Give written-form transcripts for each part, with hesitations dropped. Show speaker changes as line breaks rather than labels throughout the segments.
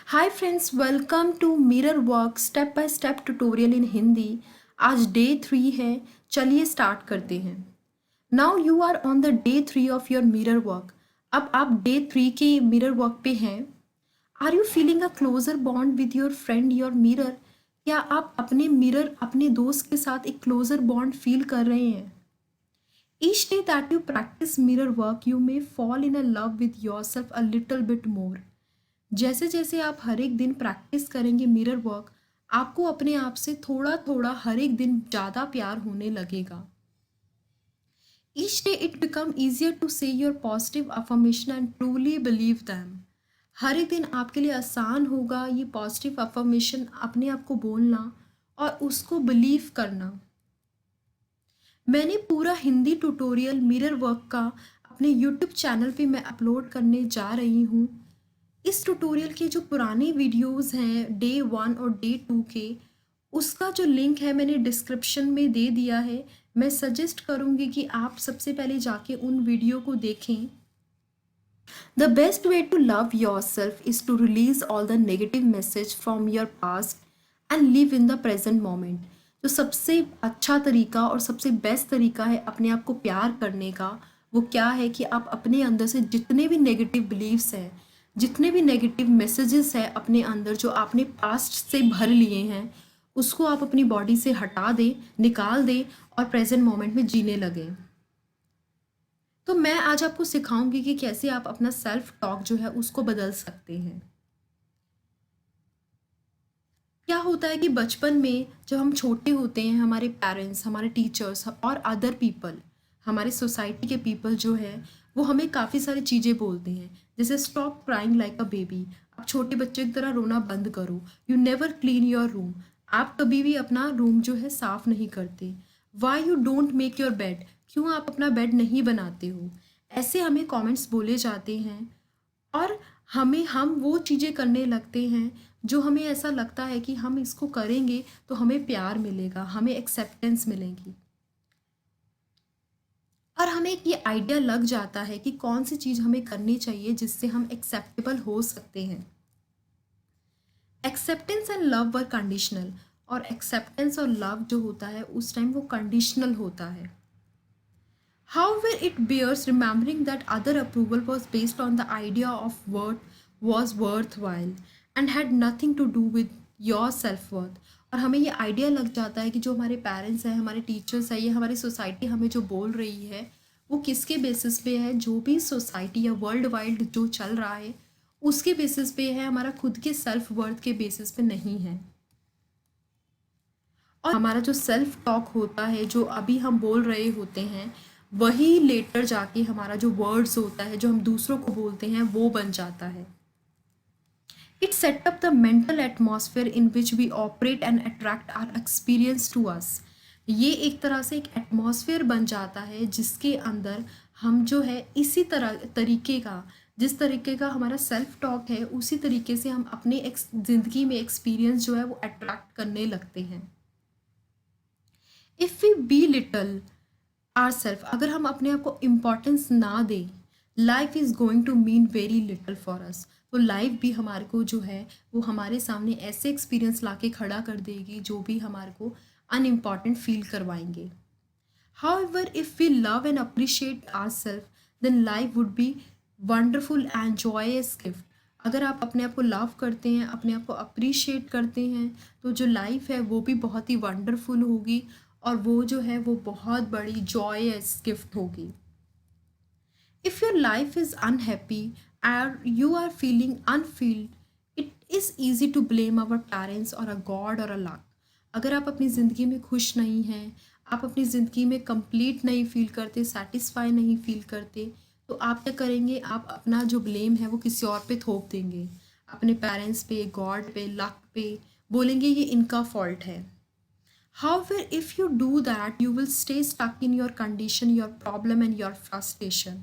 Hi friends, welcome to mirror work step by step tutorial in Hindi. आज day 3 है। चलिए start करते हैं। Now you are on the day 3 of your mirror work. अब आप day 3 के मिरर वर्क पे हैं। Are you feeling a closer bond with your friend your mirror? क्या आप अपने मिरर अपने दोस्त के साथ एक क्लोजर बॉन्ड फील कर रहे हैं? Each day that you practice mirror work, you may fall in a love with yourself a little bit more. जैसे जैसे आप हर एक दिन प्रैक्टिस करेंगे मिरर वर्क, आपको अपने आप से थोड़ा थोड़ा हर एक दिन ज़्यादा प्यार होने लगेगा। Each day it become easier to say your positive affirmation and truly believe them. हर एक दिन आपके लिए आसान होगा ये पॉजिटिव अफर्मेशन अपने आप को बोलना और उसको बिलीव करना। मैंने पूरा हिंदी ट्यूटोरियल मिरर वर्क का अपने यूट्यूब चैनल पे मैं अपलोड करने जा रही हूँ। इस ट्यूटोरियल के जो पुराने वीडियोस हैं डे 1 और डे 2 के, उसका जो लिंक है मैंने डिस्क्रिप्शन में दे दिया है। मैं सजेस्ट करूँगी कि आप सबसे पहले जाके उन वीडियो को देखें। The best way to love your self is to release all the negative message from your past and live in the present moment. जो सबसे अच्छा तरीका और सबसे बेस्ट तरीका है अपने आप को प्यार करने का, वो क्या है कि आप अपने अंदर से जितने भी नेगेटिव बिलीव्स हैं, जितने भी नेगेटिव मैसेजेस हैं अपने अंदर जो आपने पास्ट से भर लिए हैं, उसको आप अपनी बॉडी से हटा दें, निकाल दें और प्रेजेंट मोमेंट में जीने लगें। तो मैं आज आपको सिखाऊंगी कि कैसे आप अपना सेल्फ टॉक जो है उसको बदल सकते हैं। क्या होता है कि बचपन में जब हम छोटे होते हैं, हमारे पेरेंट्स, हमारे टीचर्स और अदर पीपल, हमारे सोसाइटी के पीपल जो है वो हमें काफ़ी सारी चीज़ें बोलते हैं, जैसे stop crying like a baby, आप छोटे बच्चे की तरह रोना बंद करो, you never clean your room, आप कभी भी अपना रूम जो है साफ नहीं करते, why you don't make your bed, क्यों आप अपना बेड नहीं बनाते हो। ऐसे हमें कमेंट्स बोले जाते हैं और हम वो चीज़ें करने लगते हैं जो हमें ऐसा लगता है कि हम इसको करेंगे तो हमें प्यार मिलेगा, हमें एक्सेप्टेंस मिलेगी। और हमें एक ये आइडिया लग जाता है कि कौन सी चीज़ हमें करनी चाहिए जिससे हम एक्सेप्टेबल हो सकते हैं। Acceptance and love were conditional, और एक्सेप्टेंस और लव जो होता है उस टाइम वो कंडीशनल होता है। However, it bears remembering that other approval was based on the idea of what was worthwhile and had nothing to do with your self-worth। और हमें ये आइडिया लग जाता है कि जो हमारे पेरेंट्स हैं, हमारे टीचर्स हैं, ये हमारी सोसाइटी हमें जो बोल रही है वो किसके बेसिस पे है। जो भी सोसाइटी या वर्ल्ड वाइड जो चल रहा है उसके बेसिस पे है, हमारा खुद के सेल्फ वर्थ के बेसिस पे नहीं है। और हमारा जो सेल्फ टॉक होता है, जो अभी हम बोल रहे होते हैं, वही लेटर जाके हमारा जो वर्ड्स होता है जो हम दूसरों को बोलते हैं वो बन जाता है। It set up the mental atmosphere in which we operate and attract or experience to us. ये एक तरह से एक एटमॉस्फेयर बन जाता है जिसके अंदर हम जो है इसी तरह तरीके का, जिस तरीके का हमारा सेल्फ टॉक है उसी तरीके से हम अपने ज़िंदगी में एक्सपीरियंस जो है वो अट्रैक्ट करने लगते हैं। If we be little our self, अगर हम अपने आप को इम्पोर्टेंस ना दें, life is going to mean very little for us. तो लाइफ भी हमारे को जो है वो हमारे सामने ऐसे एक्सपीरियंस ला के खड़ा कर देगी जो भी हमारे को अनइम्पॉर्टेंट फील करवाएंगे। However, if we love and appreciate ourselves, then life would be wonderful and joyous gift। अगर आप अपने आप को लव करते हैं, अपने आप को अप्रिशिएट करते हैं, तो जो लाइफ है वो भी बहुत ही वंडरफुल होगी और वो जो है वो बहुत बड़ी जॉयस गिफ्ट होगी। If your life is unhappy or you are feeling unfulfilled, it is easy to blame our parents or a God or a luck। अगर आप अपनी ज़िंदगी में खुश नहीं हैं, आप अपनी ज़िंदगी में कंप्लीट नहीं फील करते, सेटिस्फाई नहीं फील करते, तो आप क्या करेंगे, आप अपना जो ब्लेम है वो किसी और पे थोप देंगे, अपने पेरेंट्स पे, गॉड पे, लक पे, बोलेंगे ये इनका फॉल्ट है। However, if you do that, you will stay stuck in your condition, your problem and your frustration।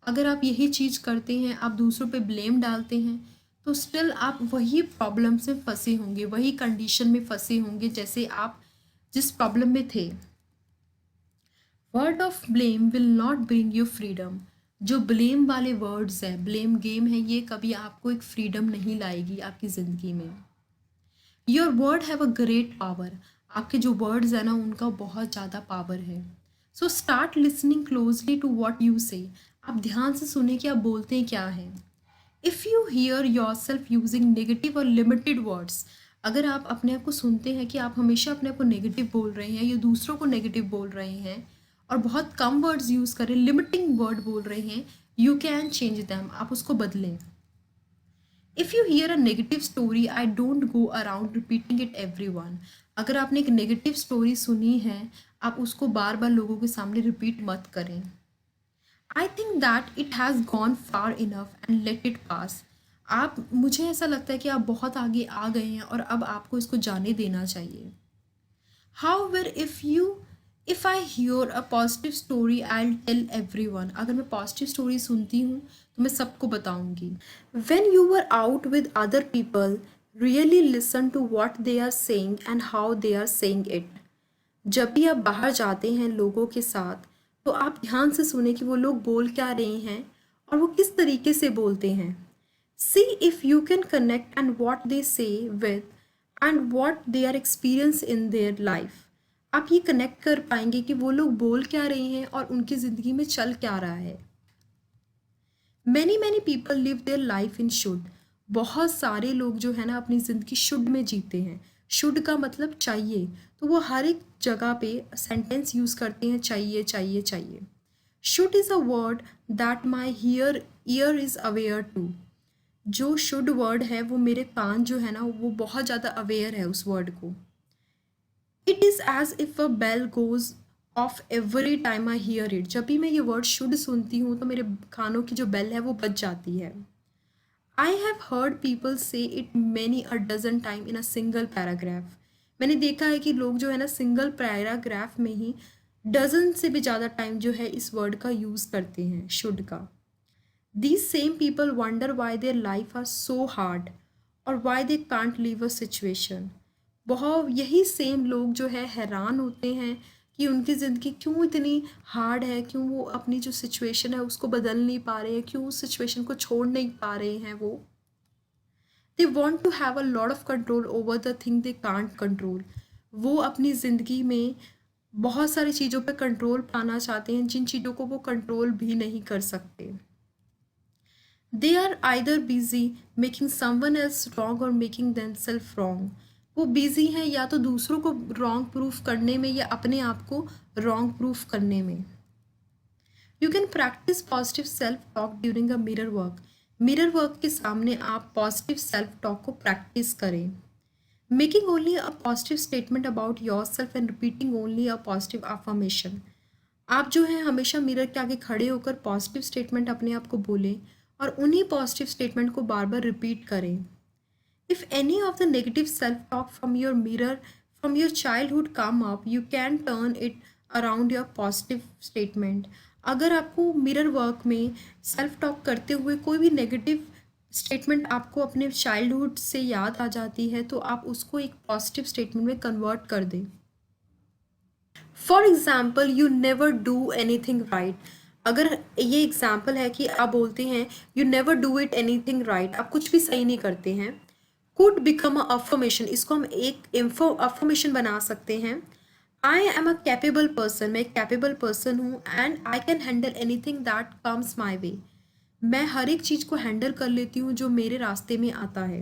अगर आप यही चीज़ करते हैं, आप दूसरों पे ब्लेम डालते हैं, तो स्टिल आप वही प्रॉब्लम से फंसे होंगे, वही कंडीशन में फंसे होंगे जैसे आप जिस प्रॉब्लम में थे। Word of blame will not bring you freedom. जो ब्लेम वाले वर्ड्स है, ब्लेम गेम है, ये कभी आपको एक फ्रीडम नहीं लाएगी आपकी ज़िंदगी में। Your word have a great power. आपके जो वर्ड्स है ना, उनका बहुत ज़्यादा पावर है। So start listening closely to what you say. आप ध्यान से सुने कि आप बोलते हैं क्या हैं। If you here your self using negative और लिमिटेड वर्ड्स, अगर आप अपने आप को सुनते हैं कि आप हमेशा अपने आप को नेगेटिव बोल रहे हैं या दूसरों को नेगेटिव बोल रहे हैं और बहुत कम वर्ड्स यूज़ करें, लिमिटिंग वर्ड बोल रहे हैं, यू कैन चेंज दैम। आप उसको बदलें। If you here a negative story, I don't go around repeating it everyone. अगर आपने एक नेगेटिव स्टोरी सुनी है, आप उसको बार बार लोगों के सामने रिपीट मत करें। I think that it has gone far enough and let it pass. आप, मुझे ऐसा लगता है कि आप बहुत आगे आ गए हैं और अब आपको इसको जाने देना चाहिए। However, if I hear a positive story, I'll tell everyone. अगर मैं पॉजिटिव स्टोरी सुनती हूँ तो मैं सबको बताऊंगी। When you were out with other people, really listen to what they are saying and how they are saying it. जब भी आप बाहर जाते हैं लोगों के साथ, तो आप ध्यान से सुने कि वो लोग बोल क्या रहे हैं और वो किस तरीके से बोलते हैं। See if you can connect and what they say with and what they are experience in their life. आप ये कनेक्ट कर पाएंगे कि वो लोग बोल क्या रहे हैं और उनकी ज़िंदगी में चल क्या रहा है। Many people live their life in should. बहुत सारे लोग जो है ना अपनी ज़िंदगी शुड में जीते हैं। शुड का मतलब चाहिए, तो वो हर एक जगह पे सेंटेंस यूज़ करते हैं, चाहिए चाहिए चाहिए। Should is a word that my ear is aware to. जो शुड वर्ड है वो मेरे कान जो है ना वो बहुत ज़्यादा अवेयर है उस वर्ड को। It is as if a bell goes off every time I hear it. जब भी मैं ये वर्ड शुड सुनती हूँ तो मेरे कानों की जो बेल है वो बज जाती है। I have heard people say it many a dozen time in a single paragraph. मैंने देखा है कि लोग जो है ना सिंगल पैराग्राफ में ही डजन से भी ज़्यादा टाइम जो है इस वर्ड का यूज़ करते हैं, शुड का। These same people wonder why their life are so hard or why they can't leave a situation. बहुत यही सेम लोग जो है हैरान होते हैं कि उनकी ज़िंदगी क्यों इतनी हार्ड है, क्यों वो अपनी जो सिचुएशन है उसको बदल नहीं पा रहे हैं, क्यों उस सिचुएशन को छोड़ नहीं पा रहे हैं। वो they want to have a lot of control over the thing they can't control. वो अपनी ज़िंदगी में बहुत सारी चीज़ों पे कंट्रोल पाना चाहते हैं जिन चीज़ों को वो कंट्रोल भी नहीं कर सकते। They are either busy making someone else wrong or making themselves wrong. वो बिजी हैं या तो दूसरों को रॉन्ग प्रूफ करने में या अपने आप को रॉन्ग प्रूफ करने में। You can practice positive self talk during a mirror work. Mirror work के सामने आप पॉजिटिव सेल्फ टॉक को प्रैक्टिस करें। Making only a positive statement about your self and repeating only a positive affirmation. आप जो है हमेशा मिरर के आगे खड़े होकर पॉजिटिव स्टेटमेंट अपने आप को बोलें और उन्हीं पॉजिटिव स्टेटमेंट को बार बार रिपीट करें। If any of the negative self talk from your mirror from your childhood come up, you can turn it around your positive statement. अगर आपको मिरर वर्क में सेल्फ टॉक करते हुए कोई भी नेगेटिव स्टेटमेंट आपको अपने चाइल्डहुड से याद आ जाती है तो आप उसको एक पॉजिटिव स्टेटमेंट में कन्वर्ट कर दें। For example, you never do anything right. अगर ये एग्जाम्पल है कि आप बोलते हैं you never do it anything right, आप कुछ भी सही नहीं करते हैं, कुड बिकम अ अफर्मेशन। इसको हम एक अफर्मेशन बना सकते हैं। I am a capable person. मैं एक कैपेबल पर्सन हूँ and I can handle anything that comes my way. मैं हर एक चीज़ को हैंडल कर लेती हूँ जो मेरे रास्ते में आता है।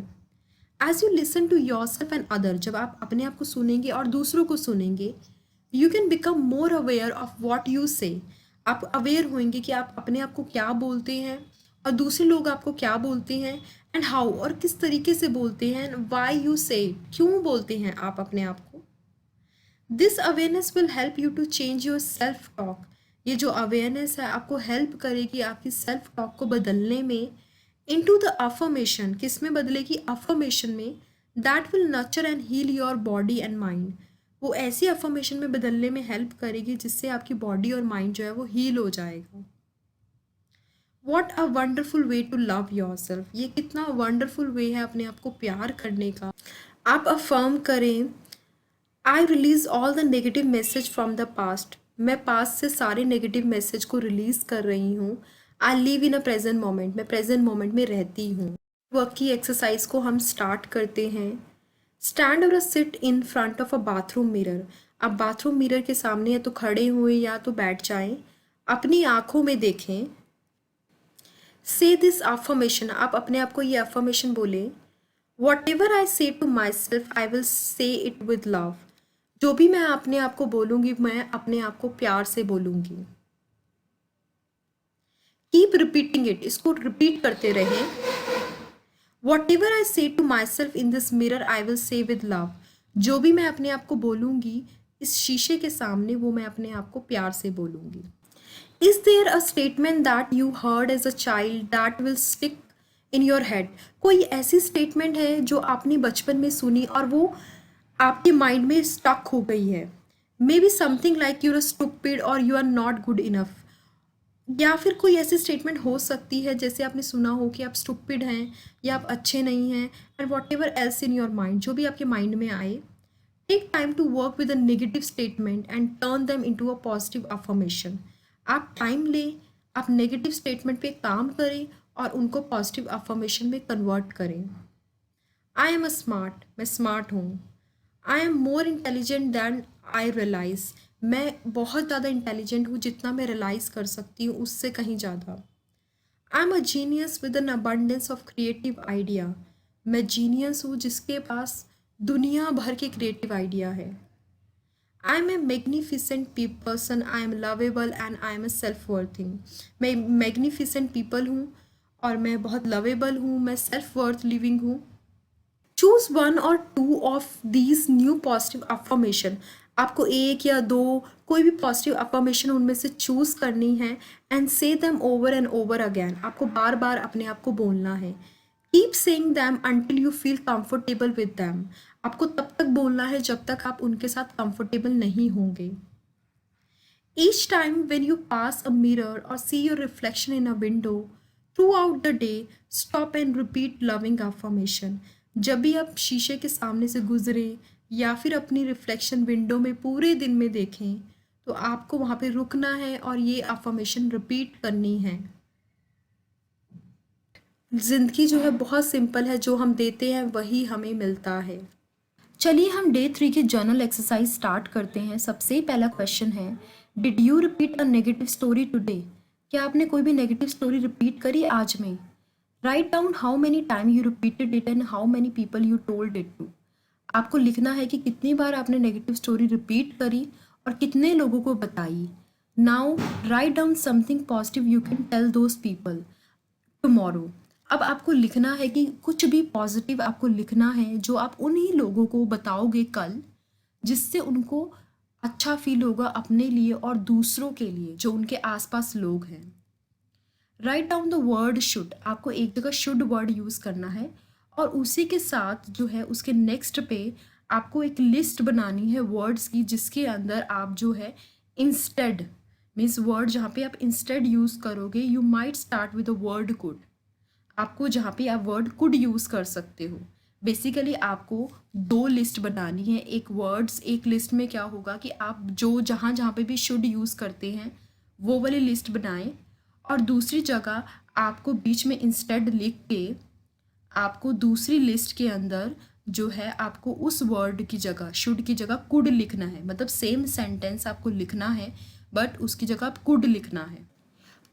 As you listen to your self and other, जब आप अपने आप को सुनेंगे और दूसरों को सुनेंगे, you can become more aware of what you say. आप अवेयर होंगे कि आप अपने आप को क्या बोलते हैं और दूसरे लोग आपको क्या बोलते हैं, एंड हाउ, और किस तरीके से बोलते हैं, वाई यू से, क्यों बोलते हैं आप अपने आप को। This awareness will help you to change your self talk. ये जो अवेयरनेस है आपको हेल्प करेगी आपकी सेल्फ टॉक को बदलने में। इनटू द अफर्मेशन, किस में बदलेगी, अफर्मेशन में, that will nurture and heal your body and mind. वो ऐसी अफर्मेशन में बदलने में हेल्प करेगी जिससे आपकी बॉडी और माइंड जो है वो हील हो जाएगा। What a wonderful way to love your self. ये कितना वंडरफुल वे है अपने आप को प्यार करने का। आप अफर्म करें, I release all the negative message from the past. मैं पास्ट से सारे नेगेटिव मैसेज को रिलीज़ कर रही हूँ। I live in a present moment, मैं प्रेजेंट मोमेंट में रहती हूँ। वर्क की एक्सरसाइज को हम स्टार्ट करते हैं। स्टैंड और sit in front of a bathroom mirror. आप बाथरूम मिरर के सामने या तो खड़े हुए या तो बैठ जाएं, अपनी आंखों में देखें। से दिस अफर्मेशन, आप अपने आप को ये अफर्मेशन बोलें, what ever I say to my self I will say it with love. जो भी मैं अपने आप को बोलूँगी मैं अपने आप को प्यार से बोलूँगी। कीप रिपीटिंग इट, इसको रिपीट करते रहें। Whatever I say to my self in this mirror I will say with love. जो भी मैं अपने आप को बोलूँगी इस शीशे के सामने वो मैं अपने आप को प्यार से बोलूँगी। Is there a statement that you heard as a child that will stick in your head. कोई ऐसी स्टेटमेंट है जो आपने बचपन में सुनी और वो आपके माइंड में स्टक हो गई है। Maybe something like you are stupid और you are not good enough. या फिर कोई ऐसी स्टेटमेंट हो सकती है जैसे आपने सुना हो कि आप स्टूपिड हैं या आप अच्छे नहीं हैं, and whatever else in your mind, जो भी आपके माइंड में आए। Take time to work with a negative statement and turn them into a positive affirmation. आप टाइम लें, आप नेगेटिव स्टेटमेंट पे काम करें और उनको पॉजिटिव अफर्मेशन में कन्वर्ट करें। आई एम अ स्मार्ट, मैं स्मार्ट हूँ। I am more intelligent than I realize, मैं बहुत ज़्यादा इंटेलिजेंट हूँ, जितना मैं रियलाइज़ कर सकती हूँ उससे कहीं ज़्यादा। I am a genius with an abundance of creative idea, मैं जीनियस हूँ जिसके पास दुनिया भर के क्रिएटिव आइडिया है। I am a magnificent person, I am lovable and I am a self worthing, मैं मैग्निफिसेंट पीपल हूँ और मैं बहुत लवेबल हूँ, मैं सेल्फ वर्थ लिविंग हूँ। चूज वन और two of these new positive affirmation, आपको एक या दो कोई भी पॉजिटिव अफर्मेशन उनमें से चूज करनी है एंड से them over and over again, आपको बार बार अपने आप को बोलना है। Keep saying them until you feel comfortable with them, आपको तब तक बोलना है जब तक आप उनके साथ कंफर्टेबल नहीं होंगे। Each time when you pass a mirror or see your reflection in a window throughout the day, stop and repeat loving affirmation. जब भी आप शीशे के सामने से गुजरें या फिर अपनी रिफ्लेक्शन विंडो में पूरे दिन में देखें तो आपको वहाँ पे रुकना है और ये अफर्मेशन रिपीट करनी है। ज़िंदगी जो है बहुत सिंपल है, जो हम देते हैं वही हमें मिलता है। चलिए हम डे 3 की जर्नल एक्सरसाइज स्टार्ट करते हैं। सबसे पहला क्वेश्चन है, did you repeat a negative story today. क्या आपने कोई भी नेगेटिव स्टोरी रिपीट करी आज में। Write down how many time you repeated it and how many people you told it to. आपको लिखना है कि कितनी बार आपने नेगेटिव स्टोरी रिपीट करी और कितने लोगों को बताई। Now write down something positive you can tell those people tomorrow. अब आपको लिखना है कि कुछ भी पॉजिटिव आपको लिखना है जो आप उन्हीं लोगों को बताओगे कल, जिससे उनको अच्छा फील होगा अपने लिए और दूसरों के लिए जो उनके आसपास लोग हैं। Write down the word should, आपको एक जगह शुड वर्ड यूज़ करना है और उसी के साथ जो है उसके नेक्स्ट पे आपको एक लिस्ट बनानी है वर्ड्स की, जिसके अंदर आप जो है इंस्टेड मीन्स वर्ड जहाँ पे आप इंस्टेड यूज़ करोगे, you might start with the word could. आपको जहाँ पे आप वर्ड कुड यूज़ कर सकते हो। बेसिकली आपको दो लिस्ट बनानी है, एक वर्ड्स, एक लिस्ट में क्या होगा कि आप जो जहाँ जहाँ पे भी शुड यूज़ करते हैं वो वाली लिस्ट बनाएं और दूसरी जगह आपको बीच में इंस्टेड लिख के आपको दूसरी लिस्ट के अंदर जो है आपको उस वर्ड की जगह शुड की जगह कुड लिखना है। मतलब सेम सेंटेंस आपको लिखना है बट उसकी जगह आप कुड लिखना है।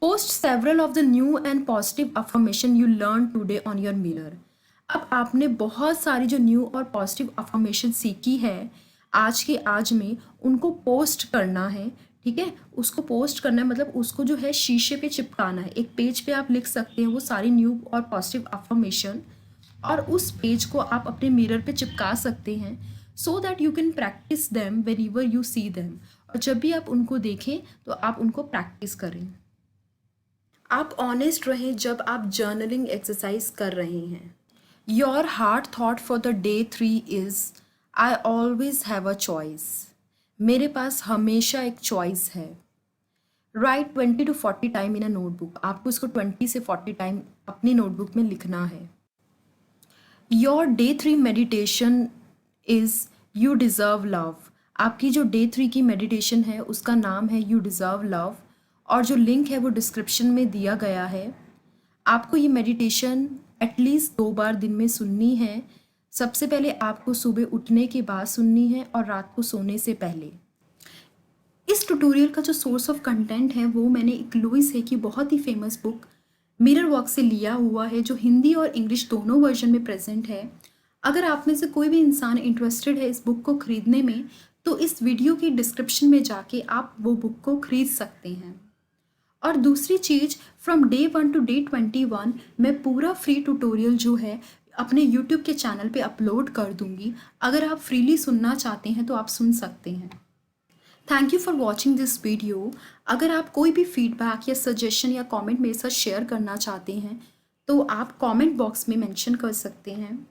Post several of the new and positive affirmation you learn today on your mirror. अब आपने बहुत सारी जो न्यू और पॉजिटिव अफर्मेशन सीखी है आज के आज में, उनको पोस्ट करना है। ठीक है, उसको पोस्ट करना है मतलब उसको जो है शीशे पे चिपकाना है। एक पेज पे आप लिख सकते हैं वो सारी न्यू और पॉजिटिव अफर्मेशन और उस पेज को आप अपने मिरर पे चिपका सकते हैं so that you can practice them when ever you see them. और जब भी आप उनको देखें तो आप उनको प्रैक्टिस करें। आप ऑनेस्ट रहें जब आप जर्नलिंग एक्सरसाइज कर रहे हैं। Your heart thought for the day 3 is I always have a choice. मेरे पास हमेशा एक चॉइस है। Right 20 to 40 time in a notebook, आपको इसको 20 से 40 टाइम अपनी नोटबुक में लिखना है। Your day 3 meditation is you deserve love. आपकी जो डे 3 की मेडिटेशन है उसका नाम है यू डिज़र्व लव और जो लिंक है वो डिस्क्रिप्शन में दिया गया है। आपको ये मेडिटेशन एटलीस्ट 2 बार दिन में सुननी है। सबसे पहले आपको सुबह उठने के बाद सुननी है और रात को सोने से पहले। इस ट्यूटोरियल का जो सोर्स ऑफ कंटेंट है वो मैंने एक लुइस है की बहुत ही फेमस बुक मिरर वॉक से लिया हुआ है, जो हिंदी और इंग्लिश दोनों वर्जन में प्रेजेंट है। अगर आप में से कोई भी इंसान इंटरेस्टेड है इस बुक को खरीदने में, तो इस वीडियो की डिस्क्रिप्शन में जाके आप वो बुक को खरीद सकते हैं। और दूसरी चीज़, फ्रॉम डे 1 टू डे 21 मैं पूरा फ्री ट्यूटोरियल जो है अपने यूट्यूब के चैनल पे अपलोड कर दूंगी। अगर आप फ्रीली सुनना चाहते हैं तो आप सुन सकते हैं। Thank you for watching this video. अगर आप कोई भी फीडबैक या सजेशन या कमेंट मेरे साथ शेयर करना चाहते हैं तो आप कमेंट बॉक्स में मेंशन कर सकते हैं।